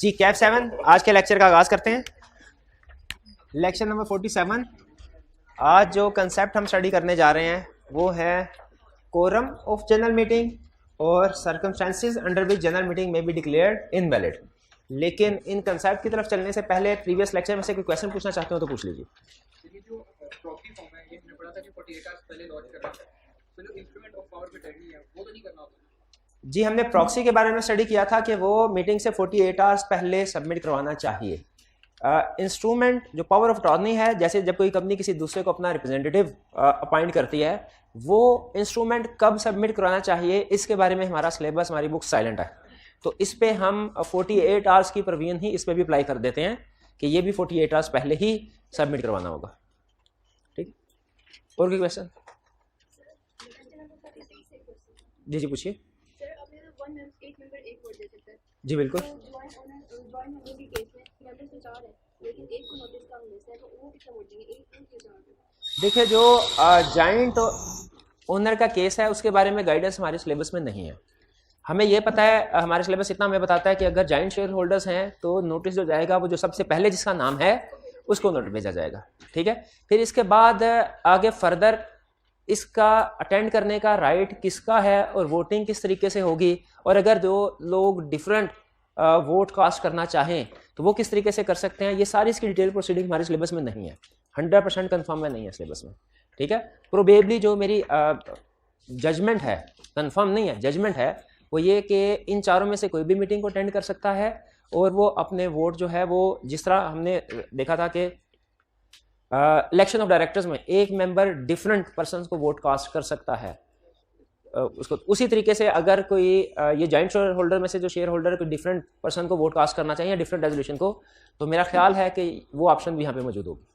जी cap 7 आज के lecture का आगाज़ करते हैं। Lecture number 47। आज जो कंसेप्ट हम स्टडी करने जा रहे हैं वो है कोरम ऑफ जनरल मीटिंग और circumstances under which general meeting may be declared invalid. लेकिन इन कंसेप्ट की तरफ चलने से पहले प्रीवियस लेक्चर में से कोई क्वेश्चन पूछना चाहते हो तो पूछ लीजिए। जी हमने प्रॉक्सी के बारे में स्टडी किया था कि वो मीटिंग से 48 आवर्स पहले सबमिट करवाना चाहिए। इंस्ट्रूमेंट जो पावर ऑफ अटॉर्नी है, जैसे जब कोई कंपनी किसी दूसरे को अपना रिप्रेजेंटेटिव अपॉइंट करती है, वो इंस्ट्रूमेंट कब सबमिट करवाना चाहिए इसके बारे में हमारा सिलेबस, हमारी बुक साइलेंट है। तो इस पे हम 48 आवर्स की प्रोविजन ही इस पे भी अप्लाई कर देते हैं कि ये भी 48 आवर्स पहले ही सबमिट करवाना होगा। ठीक, और कोई क्वेश्चन? जी जी पूछिए। जी बिल्कुल। देखिए जो जॉइंट ओनर का केस है उसके बारे में गाइडेंस हमारे सिलेबस में नहीं है। हमें ये पता है, हमारे सिलेबस इतना हमें बताता है कि अगर जॉइंट शेयर होल्डर्स हैं तो नोटिस जो जाएगा वो जो सबसे पहले जिसका नाम है उसको नोटिस भेजा जाएगा। ठीक है, फिर इसके बाद आगे फर्दर इसका अटेंड करने का राइट किसका है और वोटिंग किस तरीके से होगी, और अगर जो लोग डिफरेंट वोट कास्ट करना चाहें तो वो किस तरीके से कर सकते हैं, ये सारी इसकी डिटेल प्रोसीडिंग हमारे सिलेबस में नहीं है। 100% कंफर्म में नहीं है सिलेबस में। ठीक है, प्रोबेबली जो मेरी जजमेंट है, कंफर्म नहीं है, जजमेंट है, वो ये कि इन चारों में से कोई भी मीटिंग को अटेंड कर सकता है और वो अपने वोट जो है वो जिस तरह हमने देखा था कि इलेक्शन ऑफ डायरेक्टर्स में एक मेंबर डिफरेंट पर्सन्स को वोट कास्ट कर सकता है, उसको उसी तरीके से अगर कोई ये जॉइंट शेयर होल्डर में से जो शेयर होल्डर कोई डिफरेंट पर्सन को वोट कास्ट करना चाहिए, डिफरेंट रेजोल्यूशन को, तो मेरा ख्याल है कि वो ऑप्शन भी यहाँ पे मौजूद होगी।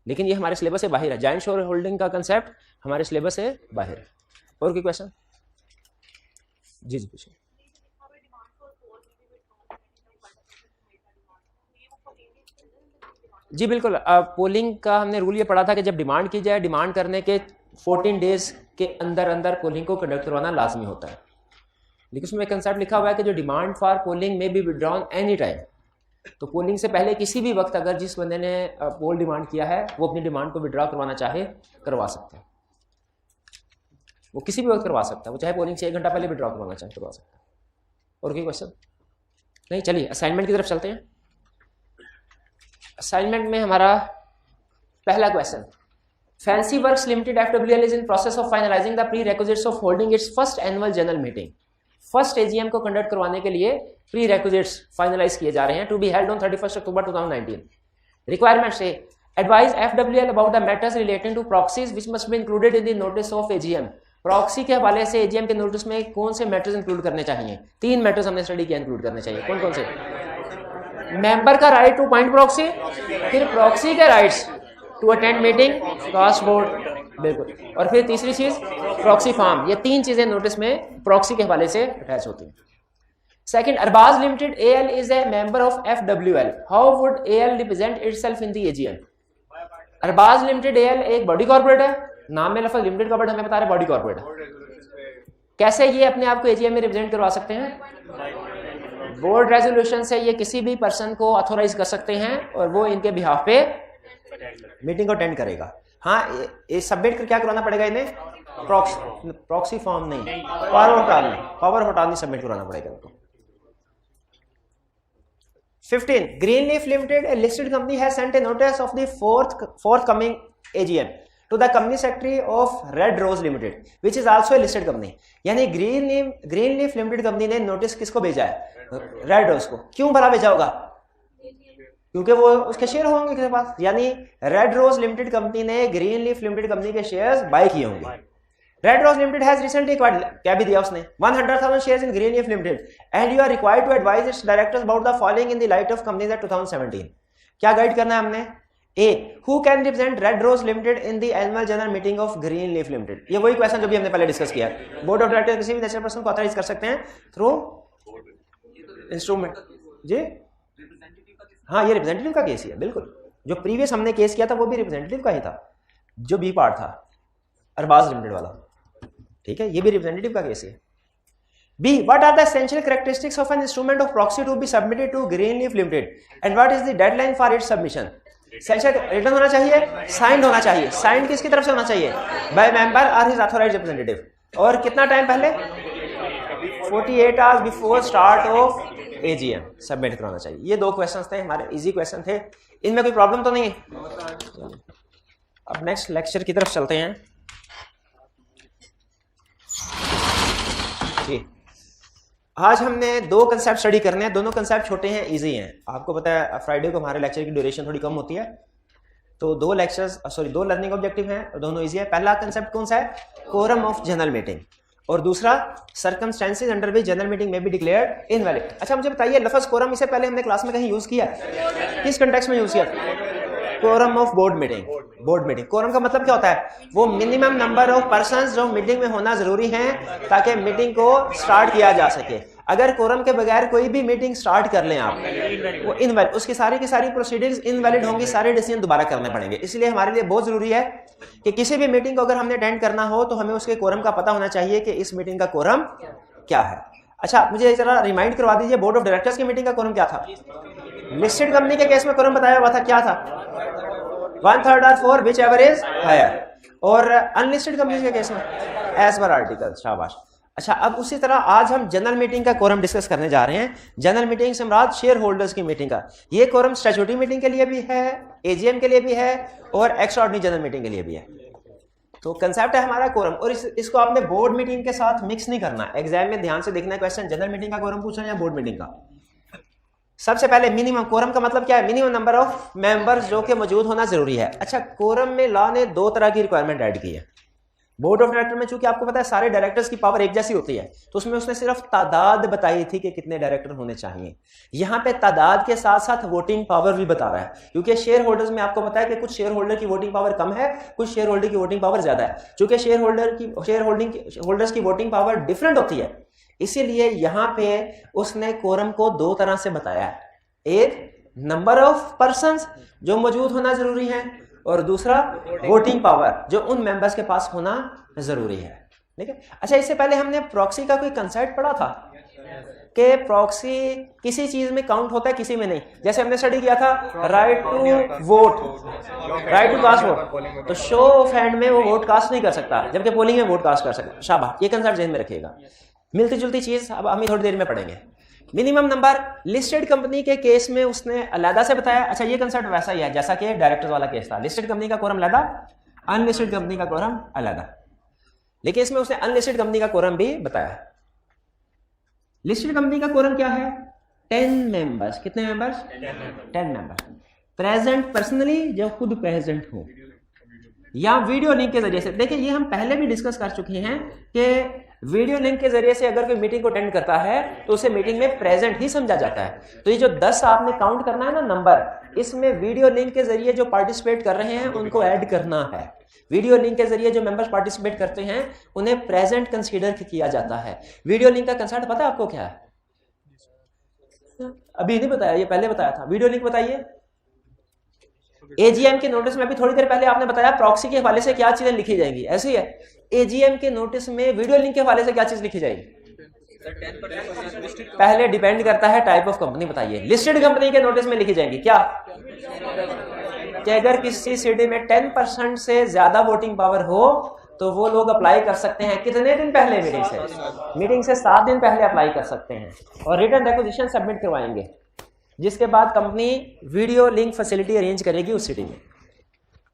लेकिन ये हमारे सिलेबस से बाहर है, जॉइंट शेयर होल्डिंग का कंसेप्ट हमारे सिलेबस से बाहर है। और कोई क्वेश्चन? जी जी पूछिए। जी बिल्कुल, पोलिंग का हमने रूल ये पढ़ा था कि जब डिमांड की जाए, डिमांड करने के 14 डेज के अंदर अंदर पोलिंग को कंडक्ट करवाना लाजमी होता है। लेकिन उसमें कंसेप्ट लिखा हुआ है कि जो डिमांड फॉर पोलिंग में बी विड्रॉन एनी टाइम, तो पोलिंग से पहले किसी भी वक्त अगर जिस बंदे ने पोल डिमांड किया है वो अपनी डिमांड को विड्रॉ करवाना चाहे करवा सकता है। वो किसी भी वक्त करवा सकता है, वो चाहे पोलिंग से 1 घंटा पहले विड्रॉ करवाना चाहे करवा सकता है। और कोई क्वेश्चन नहीं? चलिए असाइनमेंट की तरफ चलते हैं। असाइनमेंट में हमारा पहला question, Fancy Works Limited FWL is in process of finalising the prerequisites of holding its first annual general meeting. First AGM को कंडक्ट करवाने के लिए प्री रिक्विजिट्स फाइनलाइज किए जा रहे हैं, to be held on 31 October 2019। Requirement से advise FWL about the matters relating to proxies which must be included in the notice of AGM। Proxy के हवाले से AGM के नोटिस में कौन से मैटर्स इंक्लूड करने चाहिए? 3 मैटर्स हमने स्टडी किया इंक्लूड करने चाहिए। कौन कौन से? मेंबर का राइट टू अपॉइंट प्रॉक्सी, फिर प्रॉक्सी के rights to attend meeting, cast vote, बिल्कुल, और फिर तीसरी चीज प्रॉक्सी फॉर्म। ये 3 चीजें नोटिस में प्रॉक्सी के हवाले से अटैच होती हैं। Second, Arbaz Limited AL is a member of FWL, how would AL represent itself in the AGM? Arbaz Limited AL एक बॉडी कॉर्पोरेट है, नाम में लफ्ज लिमिटेड कॉर्पोरेट हमें बता रहे बॉडी कॉर्पोरेट है। कैसे ये अपने आप को AGM में रिप्रेजेंट करवा सकते हैं? बोर्ड रेजोल्यूशन से ये किसी भी पर्सन को ऑथोराइज कर सकते हैं और वो इनके बिहाफ पे मीटिंग को अटेंड करेगा। हाँ, ये सबमिट कर क्या करवाना पड़ेगा इन्हें? प्रॉक्सी फॉर्म नहीं, पावर ऑफ अटॉर्नी सबमिट करवाना पड़ेगा इनको। 15, ग्रीनलीफ limited A listed company has sent a notice of the forthcoming AGM to the company secretary of Red Rose Limited, which is also a listed company। यानी ग्रीनलीफ Limited company ने notice किसको भेजा है? Red rose को। क्यों भला भेजा होगा? क्योंकि वो उसके शेयर होंगे किसी पास, यानी रेड रोज लिमिटेड कंपनी ने ग्रीनलीफ लिमिटेड कंपनी के शेयर्स बाय किए होंगे। Red Rose Limited has recently acquired, क्या भी दिया उसने, 100,000 shares in Greenleaf Limited and you are required to advise its directors about the following in the light of Companies Act 2017। क्या guide करना है हमने? A, who can represent Red Rose Limited in the annual general meeting of Greenleaf Limited? ये वही question जो भी हमने पहले डिस्कस किया। बोर्ड ऑफ डायरेक्टर किसी भी नेचुरल पर्सन को ऑथराइज कर सकते हैं थ्रू इंस्ट्रूमेंट। जी हाँ, ये रिप्रेजेंटेटिव का केस ही है, बिल्कुल। जो प्रीवियस हमने केस किया था वो भी रिप्रेजेंटेटिव का ही था, जो B पार्ट था अरबाज लिमिटेड वाला। ठीक है, ये भी रिप्रेजेंटेटिव का केस है। B. What are the essential characteristics of an instrument of proxy to be submitted to Greenleaf Limited and what is the deadline for its submission? Essential written होना चाहिए, signed होना चाहिए. Signed किसकी तरफ से होना चाहिए? By member or his authorized representative. और कितना टाइम पहले? 48 hours before start of AGM submit कराना चाहिए. ये दो क्वेश्चंस थे हमारे, इजी क्वेश्चन थे. इनमें कोई प्रॉब्लम तो नहीं है? अब नेक्स्ट लेक्चर की तरफ चलते हैं. आज हमने दो कंसेप्ट स्टडी करने हैं. दोनों कंसेप्ट छोटे हैं, इजी हैं. आपको पता है फ्राइडे को हमारे लेक्चर की ड्यूरेशन थोड़ी कम होती है, तो दो लर्निंग ऑब्जेक्टिव हैं और दोनों इजी है. पहला कंसेप्ट कौन सा है? Quorum of general meeting. और दूसरा circumstances under which general meeting may be declared invalid. अच्छा मुझे बताइए, लफ्ज कोरम इससे पहले हमने क्लास में कहीं यूज किया? किस कंटेक्स्ट में यूज किया? Quorum of board meeting. Board meeting. Quorum का मतलब क्या होता है? वो मिनिमम नंबर ऑफ पर्संस जो मीटिंग में होना जरूरी है ताकि मीटिंग को स्टार्ट किया जा सके. अगर कोरम के बगैर कोई भी मीटिंग स्टार्ट कर लें आप, वो इनवैलिड, उसकी सारी की सारी प्रोसीडिंग्स इनवैलिड होंगी, सारे डिसीजन दोबारा करने पड़ेंगे. इसलिए हमारे लिए बहुत जरूरी है कि किसी भी मीटिंग को अगर हमने अटेंड करना हो तो हमें उसके कोरम का पता होना चाहिए कि इस मीटिंग का कोरम क्या है. अच्छा मुझे जरा रिमाइंड करवा दीजिए, बोर्ड ऑफ डायरेक्टर्स की मीटिंग का कोरम क्या था? लिस्टेड कंपनी के केस में कोरम बताया हुआ था, क्या था? 1/3 or 4 whichever is higher. और अनलिस्टेड कंपनी के केस में एज पर आर्टिकल. शाबाश. अच्छा अब उसी तरह आज हम जनरल मीटिंग का कोरम डिस्कस करने जा रहे हैं. जनरल मीटिंग से मुराद शेयर होल्डर्स की मीटिंग का. ये कोरम स्टैट्यूटरी मीटिंग के लिए भी है, एजीएम के लिए भी है और एक्स्ट्राऑर्डिनरी जनरल मीटिंग के लिए भी है. तो कंसेप्ट है हमारा कोरम, और इसको आपने बोर्ड मीटिंग के साथ मिक्स नहीं करना. एग्जाम में ध्यान से देखना है क्वेश्चन जनरल मीटिंग का कोरम पूछ रहे हैं या बोर्ड मीटिंग का. सबसे पहले मिनिमम कोरम का मतलब क्या है? मिनिमम नंबर ऑफ मेंबर्स जो कि मौजूद होना जरूरी है. अच्छा कोरम में लॉ ने दो तरह की रिक्वायरमेंट ऐड की है. बोर्ड ऑफ डायरेक्टर में चूंकि आपको पता है सारे डायरेक्टर्स की पावर एक जैसी होती है, तो उसमें उसने सिर्फ तादाद बताई थी कि कितने डायरेक्टर होने चाहिए. यहाँ पे तादाद के साथ साथ वोटिंग पावर भी बता रहा है, क्योंकि शेयर होल्डर्स में आपको पता है कि कुछ शेयर होल्डर की वोटिंग पावर कम है, कुछ शेयर होल्डर की वोटिंग पावर ज्यादा है. चूंकि शेयर होल्डर्स की वोटिंग पावर डिफरेंट होती है, इसीलिए यहाँ पे उसने कोरम को दो तरह से बताया है. एक नंबर ऑफ पर्संस जो मौजूद होना जरूरी है, और दूसरा वोटिंग पावर जो उन मेंबर्स के पास होना जरूरी है. ठीक है. अच्छा इससे पहले हमने प्रॉक्सी का कोई कंसेप्ट पढ़ा था कि प्रॉक्सी किसी चीज में काउंट होता है, किसी में नहीं. जैसे हमने स्टडी किया था right to vote, right to cast vote, तो शो ऑफ हैंड में वो वोट कास्ट नहीं कर सकता, जबकि पोलिंग में वोट कास्ट कर सकता. शाबाश, ये कंसेप्ट ध्यान में रखिएगा. मिलती जुलती चीज अब हम थोड़ी देर में पढ़ेंगे. मिनिमम नंबर लिस्टेड कंपनी के केस में उसने अलग से बताया. अच्छा ये कंसेप्ट वैसा ही है जैसा कि डायरेक्टर्स वाला केस था. लिस्टेड कंपनी का कोरम अलग, अनलिस्टेड कंपनी का कोरम अलग, लेकिन इसमें उसने अनलिस्टेड कंपनी का कोरम भी बताया. लिस्टेड कंपनी का कोरम क्या है? 10 मेंबर्स. कितने मेंबर्स? 10 मेंबर्स. प्रेजेंट पर्सनली, जो खुद प्रेजेंट हो, या वीडियो लिंक के जरिए से. देखिए ये हम पहले भी डिस्कस कर चुके हैं कि वीडियो लिंक के जरिए से अगर कोई मीटिंग को अटेंड करता है तो उसे मीटिंग में प्रेजेंट ही समझा जाता है. तो ये जो 10 आपने काउंट करना है ना नंबर, इसमें वीडियो लिंक के जरिए जो पार्टिसिपेट कर रहे हैं उनको ऐड करना है. वीडियो लिंक के जरिए जो मेंबर्स पार्टिसिपेट करते हैं उन्हें प्रेजेंट कंसीडर किया जाता है. वीडियो लिंक का कंसेप्ट पता है आपको क्या है? अभी नहीं बताया, ये पहले बताया था. वीडियो लिंक बताइए. एजीएम के नोटिस में अभी थोड़ी देर पहले आपने बताया प्रॉक्सी के हवाले से क्या चीजें लिखी जाएंगी. ऐसी है एजीएम के नोटिस में वीडियो लिंक के हवाले से क्या चीज लिखी जाएगी? पहले डिपेंड करता है टाइप ऑफ कंपनी. बताइए. लिस्टेड कंपनी के नोटिस में लिखी जाएंगी क्या? कि अगर किसी सिटी में 10% से ज्यादा वोटिंग पावर हो तो वो लोग अप्लाई कर सकते हैं. कितने दिन पहले? मीटिंग से 7 दिन पहले अप्लाई कर सकते हैं और रिटन रिक्वेजिशन सबमिट करवाएंगे, जिसके बाद company video link facility arrange करेगी उस सिटी में.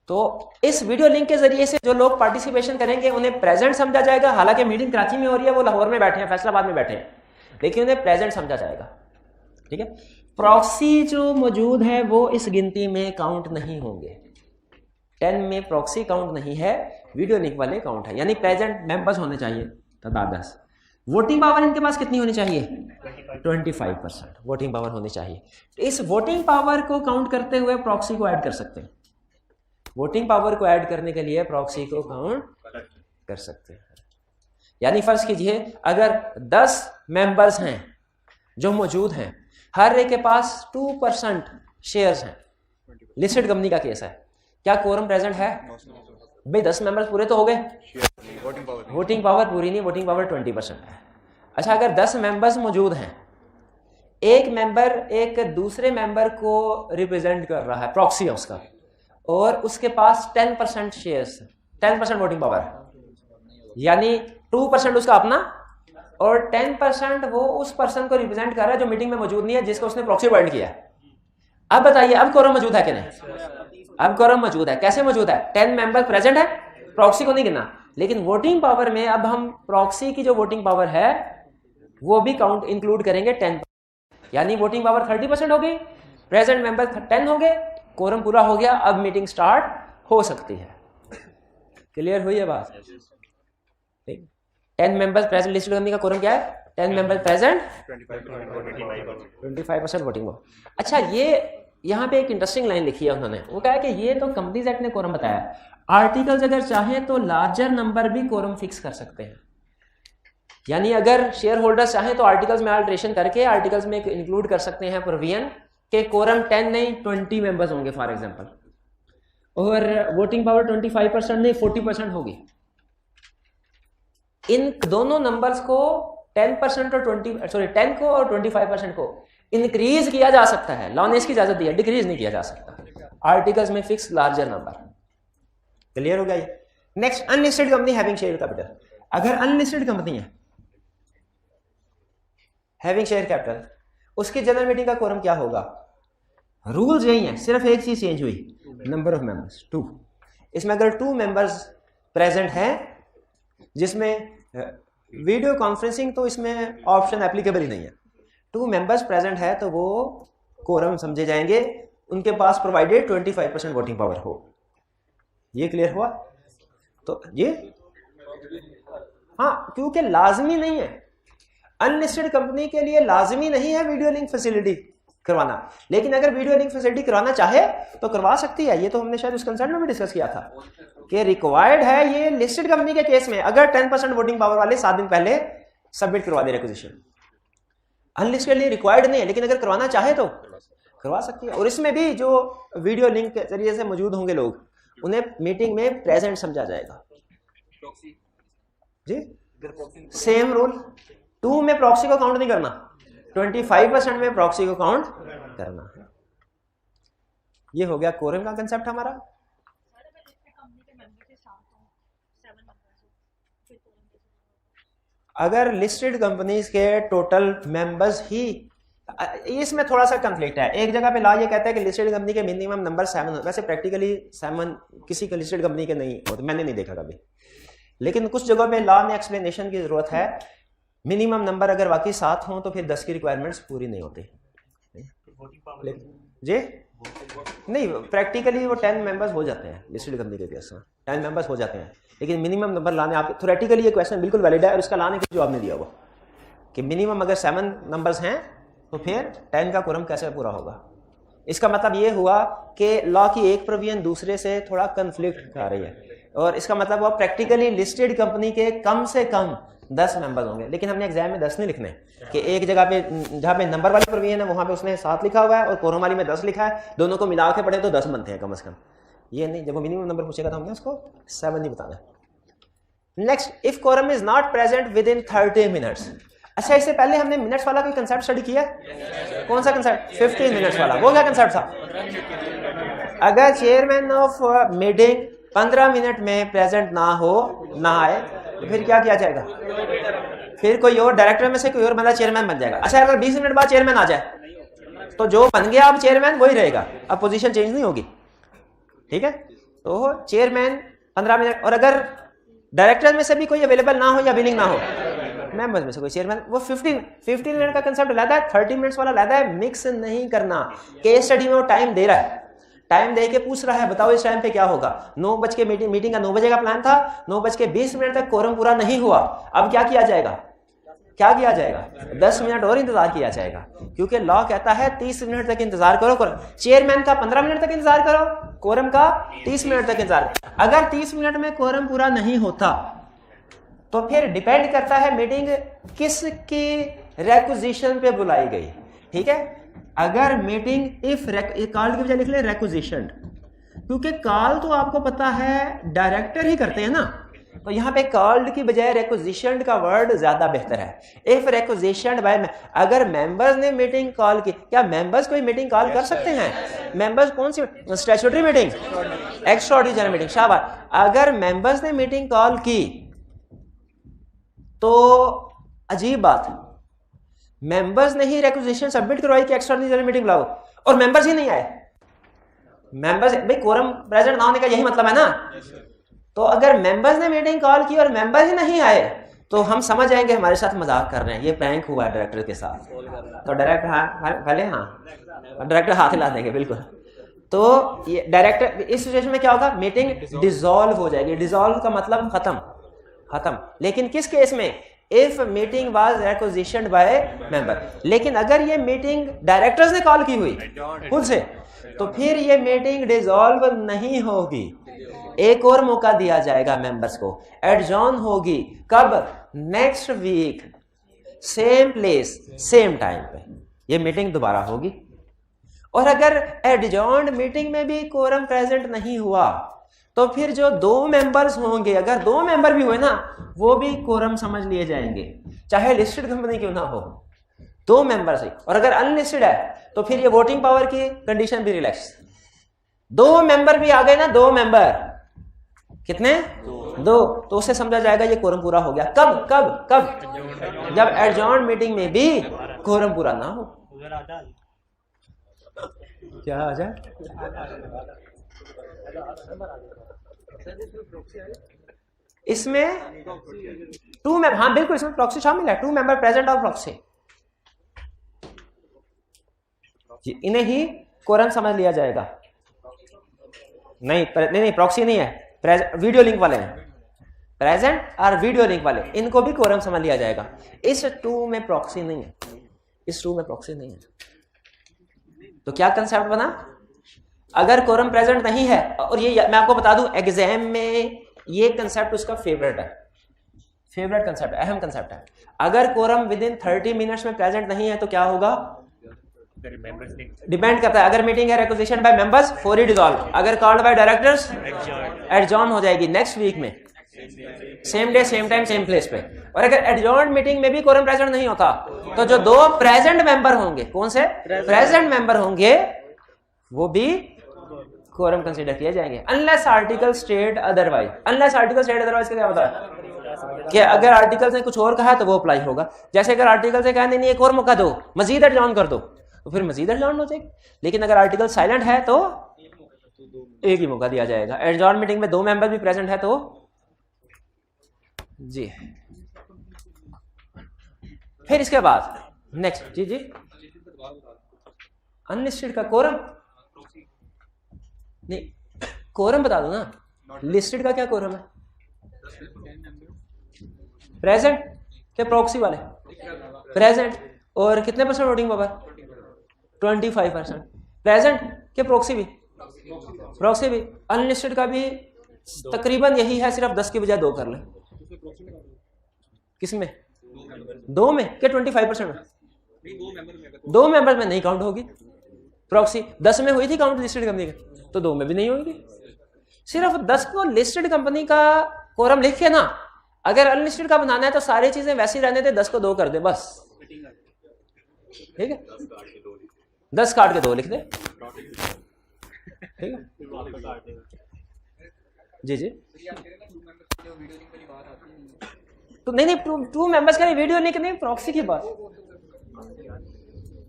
तो इस वीडियो लिंक के जरिए से जो लोग पार्टिसिपेशन करेंगे उन्हें प्रेजेंट समझा जाएगा. हालांकि मीटिंग कराची में हो रही है, वो लाहौर में बैठे हैं, फैसलाबाद में बैठे हैं, लेकिन उन्हें प्रेजेंट समझा जाएगा. ठीक है. प्रॉक्सी जो मौजूद है वो इस गिनती में काउंट नहीं होंगे. 10 में प्रॉक्सी काउंट नहीं है, वीडियो लिंक वाले काउंट है. यानी प्रेजेंट मेंबर्स होने चाहिए तादाद 10. वोटिंग पावर इनके पास कितनी होनी चाहिए? 25% वोटिंग पावर होनी चाहिए. इस वोटिंग पावर को काउंट करते हुए प्रॉक्सी को ऐड कर सकते हैं. वोटिंग पावर को ऐड करने के लिए प्रॉक्सी को काउंट कर सकते हैं. यानी फर्ज कीजिए अगर 10 मेंबर्स हैं जो मौजूद हैं, हर एक के पास 2% शेयर्स हैं. लिस्टेड कंपनी का केस है. क्या कोरम प्रेजेंट है? भाई 10 मेंबर्स पूरे तो हो गए. वोटिंग पावर पूरी नहीं, वोटिंग पावर 20% है. अच्छा, अगर 10 मेंबर्स मौजूद हैं, एक मेंबर एक दूसरे मेंबर को रिप्रेजेंट कर रहा है, प्रॉक्सी है उसका, और उसके पास 10% शेयर्स, 10% वोटिंग पावर, यानी 2% उसका अपना और 10% वो उस पर्सन को रिप्रेजेंट कर रहा है जो मीटिंग में मौजूद नहीं है, जिसको उसने प्रॉक्सी अपॉइंट किया है। अब बताइए, अब कोरम मौजूद है कि नहीं? अब कोरम मौजूद है। कैसे मौजूद है? 10 मेंबर प्रेजेंट है, प्रॉक्सी को नहीं गिना, लेकिन वोटिंग पावर में अब हम प्रॉक्सी की जो वोटिंग पावर है वो भी काउंट इंक्लूड करेंगे 10, यानी वोटिंग पावर 30% हो गई, प्रेजेंट मेंबर 10 हो गए, कोरम पूरा हो गया, अब मीटिंग स्टार्ट हो सकती है। क्लियर हुई है बात? 10 मेंबर्स प्रेजेंट, लिस्टेड कंपनी का कोरम क्या है? 10 मेंबर प्रेजेंट, 25% वोटिंग हो। अच्छा, ये यहाँ पे एक इंटरेस्टिंग लाइन लिखी है उन्होंने, वो कहा है कि ये तो कंपनीज एक्ट ने कोरम बताया, आर्टिकल्स अगर चाहें तो लार्जर नंबर भी कोरम फिक्स कर सकते हैं। यानी अगर शेयर होल्डर्स चाहें तो आर्टिकल्स में अल्टरेशन करके आर्टिकल्स में इंक्लूड कर सकते हैं प्रोविजन के कोरम 10 नहीं 20 मेंबर्स होंगे फॉर एग्जांपल, और वोटिंग पावर 25% नहीं 40% होगी। इन दोनों नंबर्स को 10% और 10 को और 25% को इंक्रीज किया जा सकता है, लॉ ने इसकी इजाजत दी है, डिक्रीज नहीं किया जा सकता, आर्टिकल्स में फिक्स लार्जर नंबर। क्लियर हो गया ये? Next, unlisted company having share capital. अगर अनलिस्टेड कंपनी है हैविंग शेयर कैपिटल, उसकी जनरल मीटिंग का कोरम क्या होगा? रूल्स यही है, सिर्फ एक चीज चेंज हुई, नंबर ऑफ मेंबर्स 2। इसमें अगर 2 मेंबर्स प्रेजेंट हैं, जिसमें वीडियो कॉन्फ्रेंसिंग तो इसमें ऑप्शन एप्लीकेबल ही नहीं है, 2 मेंबर्स प्रेजेंट है तो वो कोरम समझे जाएंगे, उनके पास प्रोवाइडेड 25% वोटिंग पावर हो। ये क्लियर हुआ? तो ये हाँ, क्योंकि लाजमी नहीं है, अनलिस्टेड कंपनी के लिए लाजमी नहीं है वीडियो लिंक फैसिलिटी करवाना, लेकिन अगर वीडियो लिंक फैसिलिटी करवाना चाहे तो करवा सकती है। ये तो हमने शायद उस कंसर्ट में भी डिस्कस किया था कि रिक्वायर्ड है ये लिस्टेड कंपनी के केस में, अगर 10% वोटिंग पावर वाले 7 दिन पहले सबमिट करवा दे रिक्वेजिशन। अनलिस्टेड लिए रिक्वायर्ड नहीं है, लेकिन अगर करवाना चाहे तो करवा सकती है। और इसमें भी जो वीडियो लिंक के जरिए से मौजूद होंगे लोग, उन्हें मीटिंग में प्रेजेंट समझा जाएगा। जी सेम रूल, 2 में प्रॉक्सी को काउंट नहीं करना, 25% में प्रॉक्सी को काउंट करना है। ये हो गया कोरम का कंसेप्ट हमारा। अगर लिस्टेड कंपनीज के टोटल मेंबर्स ही, इसमें थोड़ा सा कंफ्लिक्ट है। एक जगह पे लॉ ये कहता है कि लिस्टेड कंपनी के मिनिमम नंबर 7, वैसे प्रैक्टिकली 7 किसी के लिस्टेड कंपनी के नहीं होते, मैंने नहीं देखा कभी, लेकिन कुछ जगह पे लॉ में एक्सप्लेनेशन की जरूरत है। मिनिमम नंबर अगर वाकई 7 हों तो फिर 10 की रिक्वायरमेंट्स पूरी नहीं होती जी। नहीं, प्रैक्टिकली वो 10 मेंबर्स हो जाते हैं लिस्टेड कंपनी के केस में, 10 मेंबर्स हो जाते हैं, लेकिन मिनिमम नंबर लाने, आप थ्योरेटिकली ये क्वेश्चन बिल्कुल वैलिड है और इसका लाने का जवाब नहीं दिया हुआ कि मिनिमम अगर 7 नंबर्स हैं तो फिर 10 का कोरम कैसे पूरा होगा। इसका मतलब ये हुआ कि लॉ की एक प्रोविजन दूसरे से थोड़ा कंफ्लिक्ट कर रही है, और इसका मतलब हुआ प्रैक्टिकली लिस्टेड कंपनी के कम से कम 10 मेंबर होंगे, लेकिन हमने एग्जाम में 10 नहीं लिखने कि एक जगह पे जहाँ पे नंबर वाली प्रोविजन है वहां पे उसने 7 लिखा हुआ है और कोरम वाली में 10 लिखा है, दोनों को मिला के पढ़े तो 10 बनते हैं कम से कम। ये नहीं, जब वो मिनिमम नंबर पूछेगा तो हमने उसको 7 नहीं बताना। Next, if quorum is not present within 30 minutes. अच्छा, इससे पहले हमने मिनट्स वाला कोई कंसेप्ट स्टडी किया? कौन सा कंसेप्ट? 15 मिनट्स वाला। वो क्या कंसेप्ट था? अगर चेयरमैन ऑफ मीटिंग 15 मिनट में प्रेजेंट ना हो, ना आए, तो फिर क्या किया जाएगा? फिर कोई और डायरेक्टर में से कोई और बंदा चेयरमैन बन जाएगा। अच्छा, अगर 20 मिनट बाद चेयरमैन आ जाए तो जो बन गया अब चेयरमैन वही रहेगा, अब पोजीशन चेंज नहीं होगी। ठीक है, तो चेयरमैन 15 मिनट, और अगर डायरेक्टर में से भी कोई अवेलेबल ना हो या विलिंग ना हो, मेंबर्स में से कोई चेयरमैन, वो 15 मिनट का कंसेप्ट लाता है, 30 मिनट्स वाला लाता है। मिक्स नहीं करना। केस स्टडी में वो टाइम दे रहा है, टाइम दे के पूछ रहा है बताओ इस टाइम पे क्या होगा। 9 बजे के मीटिंग का 9 बजे का प्लान था, 9:20 तक कोरम पूरा नहीं हुआ, अब क्या किया जाएगा? क्या किया जाएगा? 10 मिनट और इंतजार किया जाएगा, क्योंकि लॉ कहता है 30 मिनट तक इंतजार करो। चेयरमैन का 15 मिनट तक इंतजार करो, कोरम का 30 मिनट तक इंतजार। अगर 30 मिनट में कोरम पूरा नहीं होता तो फिर डिपेंड करता है मीटिंग किसकी रिक्विजिशन पे बुलाई गई। ठीक है, अगर मीटिंग इफ कॉल की बजाय लिख ले रिक्विजिशन, क्योंकि कॉल तो आपको पता है डायरेक्टर ही करते हैं ना, तो यहाँ पे कॉल्ड की बजाय रिक्विजिशन्ड का वर्ड ज्यादा बेहतर है। इफ रिक्विजिशन्ड बाय, अगर मेंबर्स ने मीटिंग कॉल की, क्या मेंबर्स कोई मीटिंग कॉल कर सकते हैं? मेंबर्स कौन सी? Statutory meeting, extraordinary general meeting, शाबाश। अगर मेंबर्स ने मीटिंग कॉल की तो अजीब बात, मेंबर्स ने ही रिक्विजिशन सबमिट करवाई कि एक्स्ट्राऑर्डिनरी जनरल मीटिंग बुलाओ और मेंबर्स ही नहीं आए। मेंबर्स, भाई कोरम प्रेजेंट ना होने का यही मतलब है ना। तो अगर मेंबर्स ने मीटिंग कॉल की और मेंबर ही नहीं आए तो हम समझ जाएंगे हमारे साथ मजाक कर रहे हैं, ये प्रैंक हुआ है डायरेक्टर के साथ। तो डायरेक्टर डायरेक्टर हाथ हिला देंगे बिल्कुल। तो ये डायरेक्टर, इस सिचुएशन में क्या होगा? मीटिंग डिसॉल्व हो जाएगी। डिसॉल्व का मतलब खत्म। लेकिन किस केस में? If meeting was requisitioned by member. लेकिन अगर ये मीटिंग डायरेक्टर्स ने कॉल की हुई खुद से, तो फिर ये मीटिंग डिसॉल्व नहीं होगी, एक और मौका दिया जाएगा मेंबर्स को, एडजॉर्न होगी। कब? Next week, same place same time पे ये मीटिंग दोबारा होगी। और अगर एडजॉर्न मीटिंग में भी कोरम प्रेजेंट नहीं हुआ तो फिर जो 2 मेंबर्स होंगे, अगर 2 मेंबर भी हुए ना, वो भी कोरम समझ लिए जाएंगे, चाहे लिस्टेड कंपनी क्यों ना हो, 2 मेंबर्स है। और अगर अनलिस्टेड है तो फिर ये वोटिंग पावर की कंडीशन भी रिलैक्स। 2 मेंबर भी आ गए ना, 2 मेंबर, कितने? 2, तो उसे समझा जाएगा ये कोरम पूरा हो गया। कब? जब एडजॉर्न मीटिंग में भी कोरम पूरा ना हो। क्या आ जाए? इसमें 2 मेंबर, हाँ बिल्कुल, इसमें प्रॉक्सी शामिल है। 2 मेंबर प्रेजेंट और प्रॉक्सी, इन्हें ही कोरम समझ लिया जाएगा। नहीं, प्रॉक्सी नहीं है, वीडियो लिंक वाले हैं, प्रेजेंट और वीडियो लिंक वाले, इनको भी कोरम समझ लिया जाएगा। इस 2 में प्रॉक्सी नहीं है, तो क्या कंसेप्ट बना? अगर कोरम प्रेजेंट नहीं है, और ये मैं आपको बता दूं एग्जाम में ये कंसेप्ट उसका फेवरेट कंसेप्ट है, अहम कंसेप्ट है। अगर कोरम विद इन 30 मिनट्स में प्रेजेंट नहीं है तो क्या होगा? डिपेंड करता है। अगर मीटिंग है requisition by members, for it dissolve. अगर कॉल्ड बाय डायरेक्टर्स, एडजॉर्न हो जाएगी नेक्स्ट वीक में, same day same time same place पे। और अगर एडजॉर्न मीटिंग में भी कोरम प्रेजेंट नहीं होता तो जो 2 प्रेजेंट मेंबर होंगे, कौन से? प्रेजेंट मेंबर होंगे, वो भी कोरम कंसीडर किए जाएंगे, unless article state otherwise. Unless article state otherwise का क्या होता है कि अगर आर्टिकल ने कुछ और कहा तो वो अप्लाई होगा। जैसे अगर आर्टिकल से कहा नहीं एक और मौका दो, मजीद एडजॉर्न कर दो, तो फिर मजीद एडजॉर्न हो जाएगी। लेकिन अगर आर्टिकल साइलेंट है तो एक ही मौका दिया जाएगा। एडजॉर्न मीटिंग में 2 मेंबर भी प्रेजेंट है तो जी। फिर इसके बाद नेक्स्ट जी अनलिस्टेड का कोरम नहीं, कोरम बता दो ना, लिस्टेड का क्या कोरम है? प्रेजेंट के प्रॉक्सी वाले प्रेजेंट, और कितने % वोटिंग पावर? 25%। प्रेजेंट के प्रॉक्सी भी अनलिस्टेड का भी तकरीबन यही है, सिर्फ 10 की बजाय 2 कर ले। किसमें? 2 में के 25% में? 2 मेंबर में नहीं काउंट होगी प्रॉक्सी। 10 में हुई थी काउंट लिस्टेड कंपनी का, तो 2 में भी नहीं होगी। सिर्फ 10 को लिस्टेड कंपनी का कोरम लिख के ना, अगर अनलिस्टेड का बनाना है तो सारी चीजें वैसी रहने दे, 10 को 2 कर दे बस, ठीक है? 10 काट के 2 लिख दे, ठीक है जी। तो नहीं 2 मेंबर्स का वीडियो लिंक नहीं, प्रॉक्सी की बात।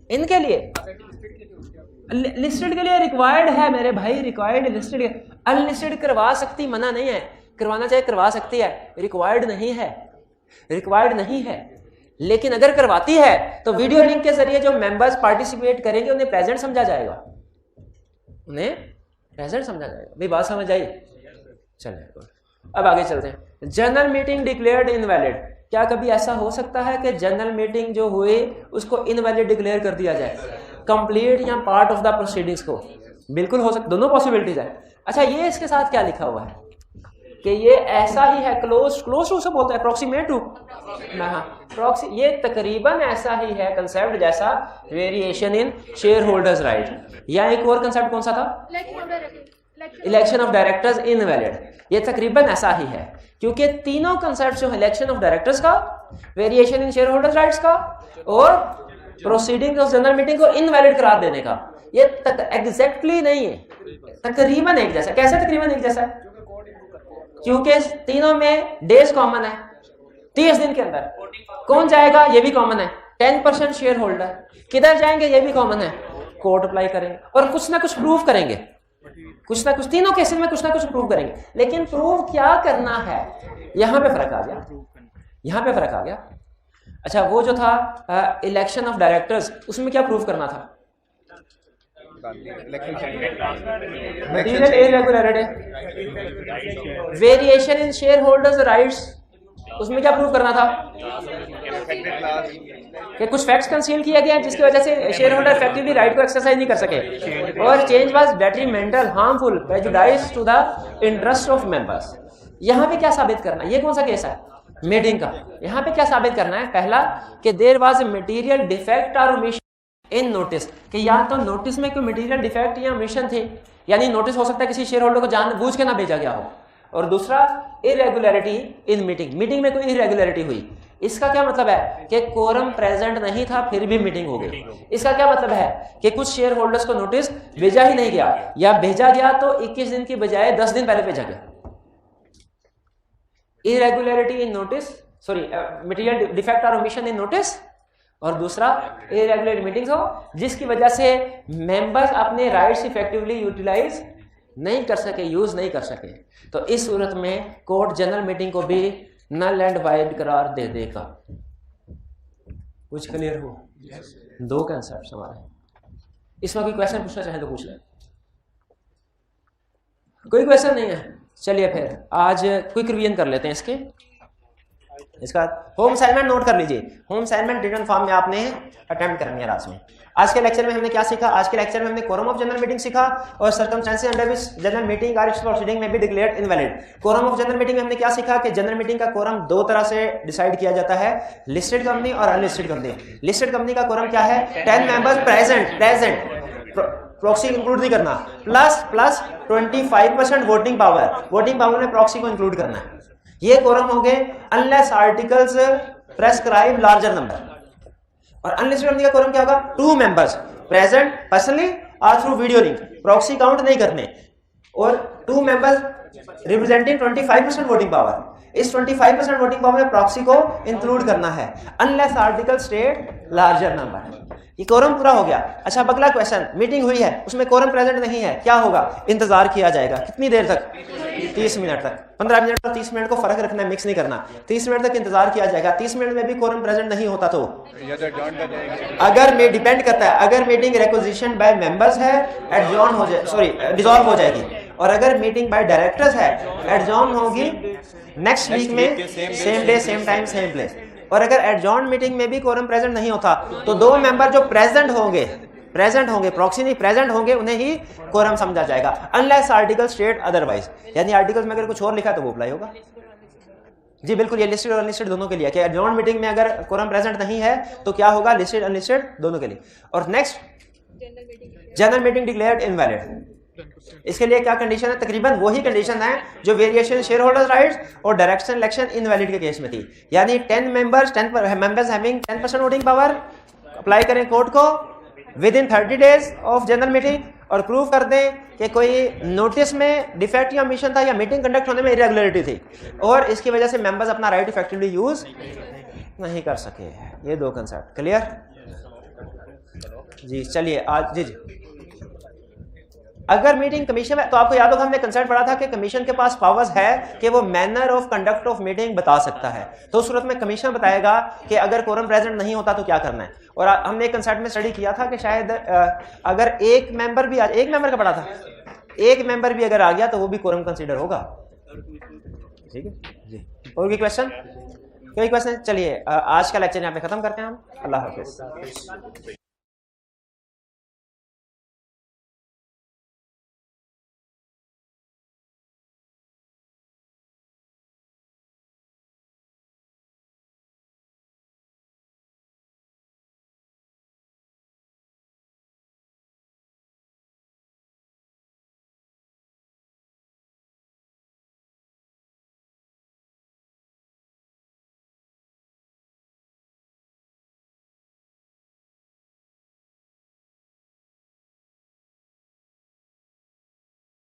इनके लिए लिस्टेड के लिए रिक्वायर्ड है मेरे भाई, रिक्वायर्ड लिस्टेड। अनलिस्टेड करवा सकती, मना नहीं है, करवाना चाहे करवा सकती है, रिक्वायर्ड नहीं है। लेकिन अगर करवाती है तो वीडियो लिंक के जरिए जो मेंबर्स पार्टिसिपेट करेंगे उन्हें प्रेजेंट समझा जाएगा, भाई बात समझ आई? चलिए अब आगे चलते हैं। General meeting declared invalid. क्या कभी ऐसा हो सकता है कि जनरल मीटिंग जो हुई उसको इनवैलिड डिक्लेयर कर दिया जाए, कंप्लीट या पार्ट ऑफ द प्रोसीडिंग्स को? बिल्कुल हो सकता, दोनों पॉसिबिलिटीज है। अच्छा, ये इसके साथ क्या लिखा हुआ है कि ये ऐसा ही है, क्लोज टू से बोलता है, अप्रोक्सीमेट टू, प्रॉक्सी, ये तकरीबन ऐसा ही है कंसेप्ट जैसा variation in share holders right. या एक और कंसेप्ट कौन सा था? Election of directors invalid. ये तकरीबन ऐसा ही है, क्योंकि तीनों कंसेप्ट जो इलेक्शन ऑफ डायरेक्टर्स का, variation in share holders rights का और प्रोसीडिंग ऑफ जनरल मीटिंग को इनवैलिड करार देने का, ये एग्जैक्टली नहीं है, तकरीबन एक जैसा। कैसे तकरीबन एक जैसा है? क्योंकि तीनों में डेज कॉमन है, 30 दिन के अंदर कौन जाएगा ये भी कॉमन है, 10% शेयर होल्डर किधर जाएंगे ये भी कॉमन है, कोर्ट अप्लाई करेंगे और कुछ ना कुछ प्रूव करेंगे, कुछ ना कुछ, तीनों केसेस में कुछ ना कुछ प्रूव करेंगे। लेकिन प्रूव क्या करना है, यहां पे फर्क आ गया, यहां पे फर्क आ गया। अच्छा, वो जो था इलेक्शन ऑफ डायरेक्टर्स, उसमें क्या प्रूव करना था? Material irregularity, variation in share holders rights, उसमें क्या प्रूव करना था कि कुछ फैक्ट्स कंसील किया गया जिसकी वजह से शेयर होल्डर इफेक्टिवली राइट को एक्सरसाइज नहीं कर सके, और change was detrimental, harmful, prejudice to the interest of members. यहां पे क्या साबित करना है? ये कौन सा केस है? मीटिंग का। यहां पे क्या साबित करना है? पहला कि there was a material defect और ओमिशन इन नोटिस, कि या तो नोटिस में कोई मटेरियल डिफेक्ट या ओमिशन थे, यानी नोटिस हो सकता है किसी शेयर होल्डर को जानबूझ के ना भेजा गया हो, और दूसरा इरेगुलरिटी इन मीटिंग, मीटिंग में कोई इरेगुलरिटी हुई। इसका क्या मतलब है कि कोरम प्रेजेंट नहीं था फिर भी मीटिंग हो गई। इसका क्या मतलब है कि कुछ शेयर होल्डर्स को नोटिस भेजा ही नहीं गया, या भेजा गया तो 21 दिन की बजाय 10 दिन पहले भेजा गया। इरेगुलरिटी इन नोटिस, सॉरी मटेरियल डिफेक्ट और ओमिशन इन नोटिस, और दूसरा इरेगुलर मीटिंग्स हो जिसकी वजह से मेंबर्स अपने राइट्स इफेक्टिवली यूटिलाइज नहीं कर सके, यूज नहीं कर सके। तो इस सूरत में कोर्ट जनरल मीटिंग को भी नल एंड वाइड करार दे देगा। कुछ क्लियर हो? दो कंसेप्ट हमारे। इसमें कोई क्वेश्चन पूछना चाहे तो पूछ लें। कोई क्वेश्चन नहीं है? चलिए फिर आज क्विक रिवीजन कर लेते हैं इसका होम असाइनमेंट नोट कर लीजिए। होम असाइनमेंट रिटन फॉर्म में आपने अटेम्प्ट करनी है रात में। आज के लेक्चर में हमने क्या सीखा? आज के लेक्चर में हमने कोरम ऑफ जनरल मीटिंग सीखा और circumstances under which general meeting और its proceeding may be declared invalid. Quorum of general meeting में हमने क्या सीखा कि जनरल मीटिंग का कोरम दो तरह से डिसाइड किया जाता है, लिस्टेड कंपनी और अनलिस्टेड कंपनी। लिस्टेड कंपनी का कोरम क्या है? 10 मेंबर्स प्रेजेंट, प्रॉक्सी इंक्लूड नहीं करना, plus 25% voting power, voting power में प्रॉक्सी को इंक्लूड करना है। ये कोरम हो गए unless articles prescribe larger number. और अनलिस्टेड कंपनी का कोरम क्या होगा? 2 मेंबर्स प्रेजेंट पर्सनली और through video link, proxy count नहीं करने, और 2 मेंबर्स रिप्रेजेंटिंग 25% वोटिंग पावर। इस 25% वोटिंग पावर में प्रॉक्सी को इंक्लूड करना है unless article state larger number. ये कोरम पूरा हो गया। अच्छा, अब अगला क्वेश्चन, मीटिंग हुई है उसमें कोरम प्रेजेंट नहीं है, क्या होगा? इंतजार किया जाएगा। कितनी देर तक? 30 मिनट तक। 15 मिनट और 30 मिनट को फर्क रखना है, मिक्स नहीं करना। 30 मिनट तक इंतजार किया जाएगा। 30 मिनट में भी कोरम प्रेजेंट नहीं होता तो अगर में डिपेंड करता है, अगर मीटिंग रिक्विजिशन बाय मेंबर्स है एडजॉर्न हो जाए, सॉरी डिसॉल्व हो जाएगी, और अगर मीटिंग बाय डायरेक्टर्स है एडजॉर्न होगी नेक्स्ट वीक में, same day same time same place. और अगर एडजॉर्न मीटिंग में भी कोरम प्रेजेंट नहीं होता तो 2 मेंबर जो प्रेजेंट होंगे, प्रॉक्सी नहीं प्रेजेंट होंगे, उन्हें ही कोरम समझा जाएगा अनलेस आर्टिकल स्टेट अदरवाइज। यानी आर्टिकल्स में अगर कुछ और लिखा है तो वो अप्लाई होगा। जी बिल्कुल, ये लिस्टेड और अनलिस्टेड दोनों के लिए कि एडजॉर्न मीटिंग में अगर कोरम प्रेजेंट नहीं है तो क्या होगा? लिस्टेड अनलिस्टेड दोनों के लिए। और next, general meeting declared invalid. इसके लिए क्या कंडीशन है? तकरीबन वही कंडीशन है जो वेरिएशन शेयर होल्डर्स राइट्स और डायरेक्शन इलेक्शन इनवैलिड के केस में थी। यानी 10 members having 10% voting power apply करें कोर्ट को with in 30 days of general meeting, और प्रूव कर दें कि कोई नोटिस में डिफेक्ट या ओमिशन था या मीटिंग कंडक्ट होने में इरेगुलरिटी थी, और इसकी वजह से मेंबर्स अपना राइट इफेक्टिवली यूज नहीं कर सके। ये दो कंसेप्ट क्लियर? जी चलिए आज जी अगर मीटिंग कमीशन में, तो आपको याद होगा हमने कंसेप्ट पढ़ा था कि कमीशन के पास पावर्स है कि वो manner of conduct of meeting बता सकता है। तो उस सूरत में कमीशन बताएगा कि अगर कोरम प्रेजेंट नहीं होता तो क्या करना है। और हमने एक कंसेप्ट में स्टडी किया था कि शायद अगर एक मेंबर का पढ़ा था, एक मेंबर भी अगर आ गया तो वो भी कोरम कंसीडर होगा। ठीक है जी। और कोई क्वेश्चन? चलिए आज का लेक्चर यहाँ पे खत्म करते हैं हम। अल्लाह हाफिज।